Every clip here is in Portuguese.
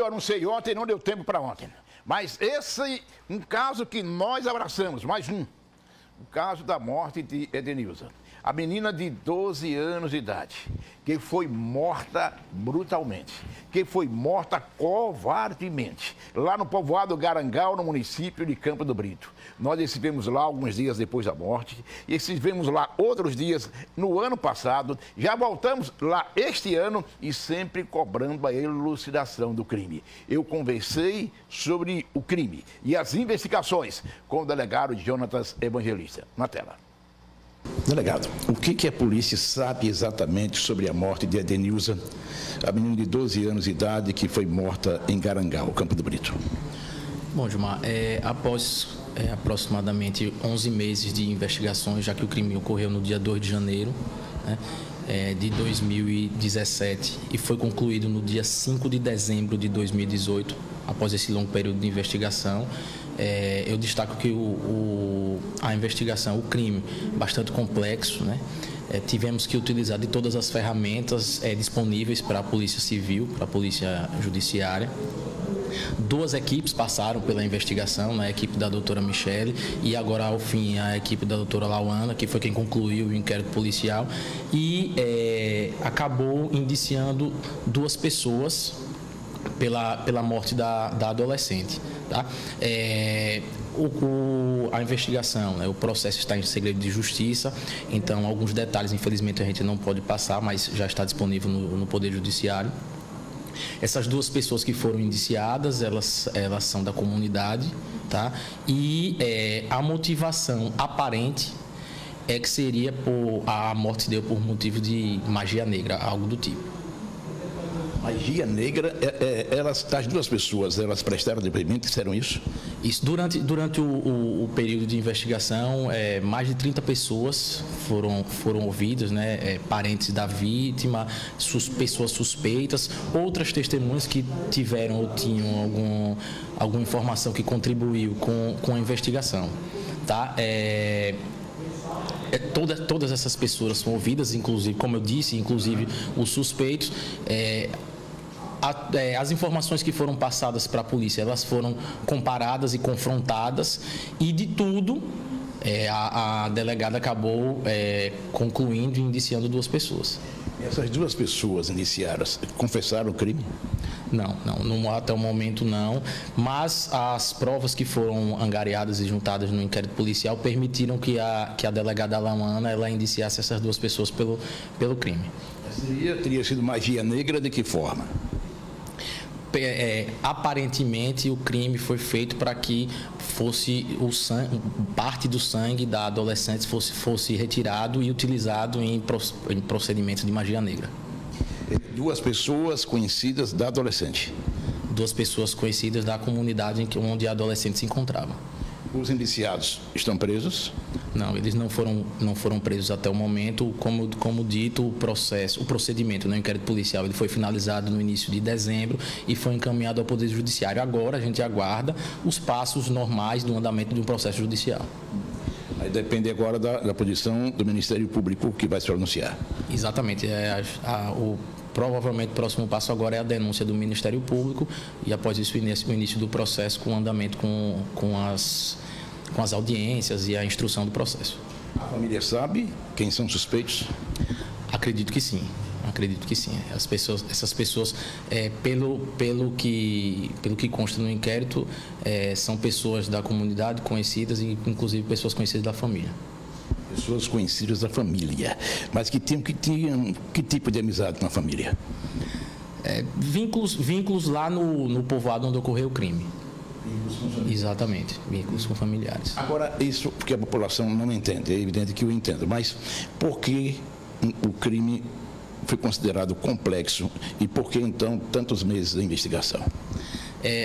Eu anunciei ontem, não deu tempo para ontem. Mas esse, um caso que nós abraçamos, mais um. O caso da morte de Edenilza. A menina de 12 anos de idade, que foi morta brutalmente, que foi morta covardemente, lá no povoado Garangal, no município de Campo do Brito. Nós estivemos lá alguns dias depois da morte, e estivemos lá outros dias no ano passado, já voltamos lá este ano e sempre cobrando a elucidação do crime. Eu conversei sobre o crime e as investigações com o delegado Jonatas Evangelista. Na tela. Delegado, o que a polícia sabe exatamente sobre a morte de Edenilza, a menina de 12 anos de idade que foi morta em Garangal, Campo do Brito? Bom, Gilmar, após aproximadamente 11 meses de investigações, já que o crime ocorreu no dia 2 de janeiro de 2017 e foi concluído no dia 5 de dezembro de 2018, após esse longo período de investigação, eu destaco que a investigação, o crime, bastante complexo, tivemos que utilizar de todas as ferramentas disponíveis para a Polícia Civil, para a Polícia Judiciária. 2 equipes passaram pela investigação, a equipe da doutora Michele e agora, ao fim, a equipe da doutora Lauana, que foi quem concluiu o inquérito policial e acabou indiciando 2 pessoas pela morte da adolescente. Tá? A investigação, o processo está em segredo de justiça, então alguns detalhes, infelizmente, a gente não pode passar, mas já está disponível no Poder Judiciário. Essas 2 pessoas que foram indiciadas, elas são da comunidade, tá? E a motivação aparente é que seria a morte deu por motivo de magia negra, algo do tipo. Magia negra, as 2 pessoas, elas prestaram depoimento, disseram isso? Isso, durante o período de investigação, mais de 30 pessoas foram ouvidas, parentes da vítima, pessoas suspeitas, outras testemunhas que tiveram ou tinham alguma informação que contribuiu com a investigação. Tá? Todas essas pessoas são ouvidas, inclusive, como eu disse, inclusive os suspeitos. As informações que foram passadas para a polícia, elas foram comparadas e confrontadas e de tudo a delegada acabou concluindo e indiciando 2 pessoas. Essas 2 pessoas indiciadas confessaram o crime? Não, até o momento não, mas as provas que foram angariadas e juntadas no inquérito policial permitiram que a delegada Lauana ela indiciasse essas 2 pessoas pelo crime. Teria sido magia negra de que forma? Aparentemente o crime foi feito para que fosse parte do sangue da adolescente fosse retirado e utilizado em procedimentos de magia negra. 2 pessoas conhecidas da adolescente? 2 pessoas conhecidas da comunidade onde a adolescente se encontrava. Os indiciados estão presos? Não, eles não foram presos até o momento. Como dito, o procedimento no inquérito policial ele foi finalizado no início de dezembro e foi encaminhado ao Poder Judiciário. Agora a gente aguarda os passos normais do andamento de um processo judicial. Aí depende agora da posição do Ministério Público que vai se pronunciar. Exatamente. Provavelmente o próximo passo agora é a denúncia do Ministério Público e após isso o início do processo com o andamento com as audiências e a instrução do processo. A família sabe quem são suspeitos? Acredito que sim. Essas pessoas, pelo que consta no inquérito, são pessoas da comunidade conhecidas e inclusive pessoas conhecidas da família. Pessoas conhecidas da família, mas que tinham que tipo de amizade com a família? Vínculos lá no povoado onde ocorreu o crime. Exatamente, vínculos com familiares. Agora, isso porque a população não entende, é evidente que eu entendo, mas por que o crime foi considerado complexo e por que, então, tantos meses de investigação?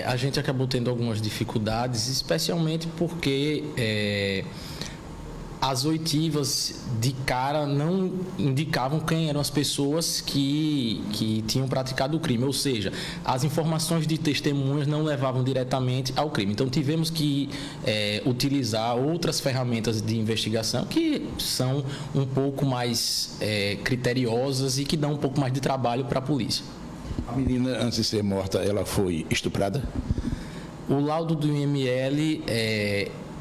A gente acabou tendo algumas dificuldades, especialmente porque as oitivas de cara não indicavam quem eram as pessoas que tinham praticado o crime, ou seja, as informações de testemunhas não levavam diretamente ao crime. Então tivemos que utilizar outras ferramentas de investigação que são um pouco mais criteriosas e que dão um pouco mais de trabalho para a polícia. A menina, antes de ser morta, ela foi estuprada? O laudo do IML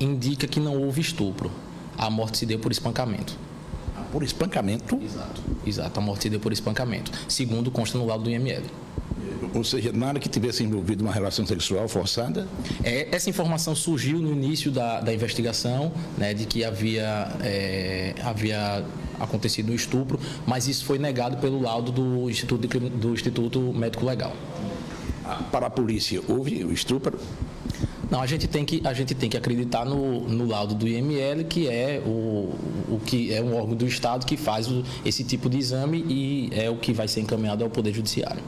indica que não houve estupro. A morte se deu por espancamento. Por espancamento? Exato, a morte se deu por espancamento, segundo consta no laudo do IML. Ou seja, nada que tivesse envolvido uma relação sexual forçada? Essa informação surgiu no início da investigação, né, de que havia acontecido um estupro, mas isso foi negado pelo laudo do Instituto Médico Legal. Para a polícia, houve o estupro? Não, a gente tem que acreditar no laudo do IML, que é o que é um órgão do Estado que faz esse tipo de exame e é o que vai ser encaminhado ao Poder Judiciário.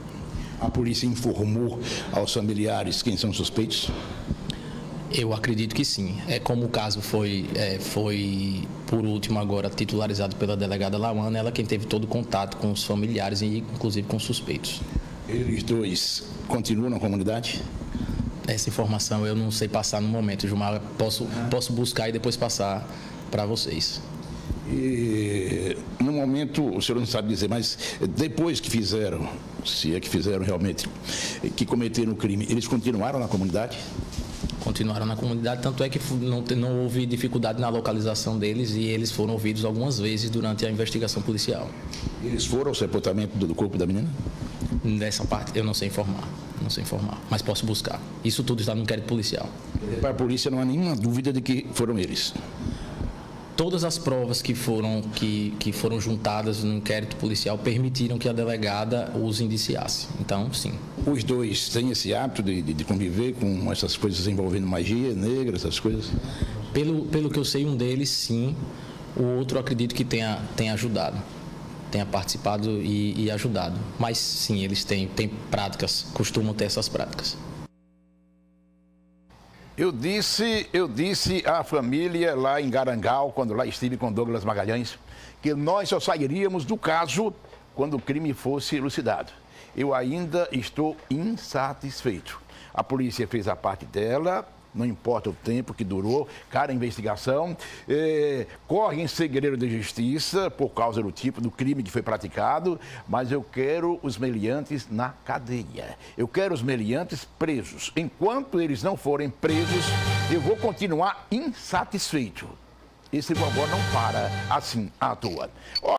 A polícia informou aos familiares quem são suspeitos? Eu acredito que sim. Como o caso foi, por último, agora titularizado pela delegada Lauana, ela quem teve todo o contato com os familiares e, inclusive, com os suspeitos. Eles dois continuam na comunidade? Essa informação eu não sei passar no momento, Gilmar. Posso buscar e depois passar para vocês. E, no momento, o senhor não sabe dizer, mas depois que fizeram, se é que fizeram realmente, que cometeram o crime, eles continuaram na comunidade? Continuaram na comunidade, tanto é que não houve dificuldade na localização deles e eles foram ouvidos algumas vezes durante a investigação policial. Eles foram ao sepultamento do corpo da menina? Nessa parte eu não sei informar, mas posso buscar. Isso tudo está no inquérito policial. Para a polícia não há nenhuma dúvida de que foram eles? Todas as provas que foram juntadas no inquérito policial permitiram que a delegada os indiciasse. Então, sim. Os dois têm esse hábito de conviver com essas coisas envolvendo magia negra, essas coisas? Pelo que eu sei, um deles, sim. O outro, acredito que tenha ajudado. Tenha participado e ajudado. Mas, sim, eles têm práticas, costumam ter essas práticas. Eu disse à família lá em Garangal, quando lá estive com Douglas Magalhães, que nós só sairíamos do caso quando o crime fosse elucidado. Eu ainda estou insatisfeito. A polícia fez a parte dela, não importa o tempo que durou, cada investigação, corre em segredo de justiça por causa do tipo do crime que foi praticado, mas eu quero os meliantes na cadeia. Eu quero os meliantes presos. Enquanto eles não forem presos, eu vou continuar insatisfeito. Esse vovó não para assim à toa.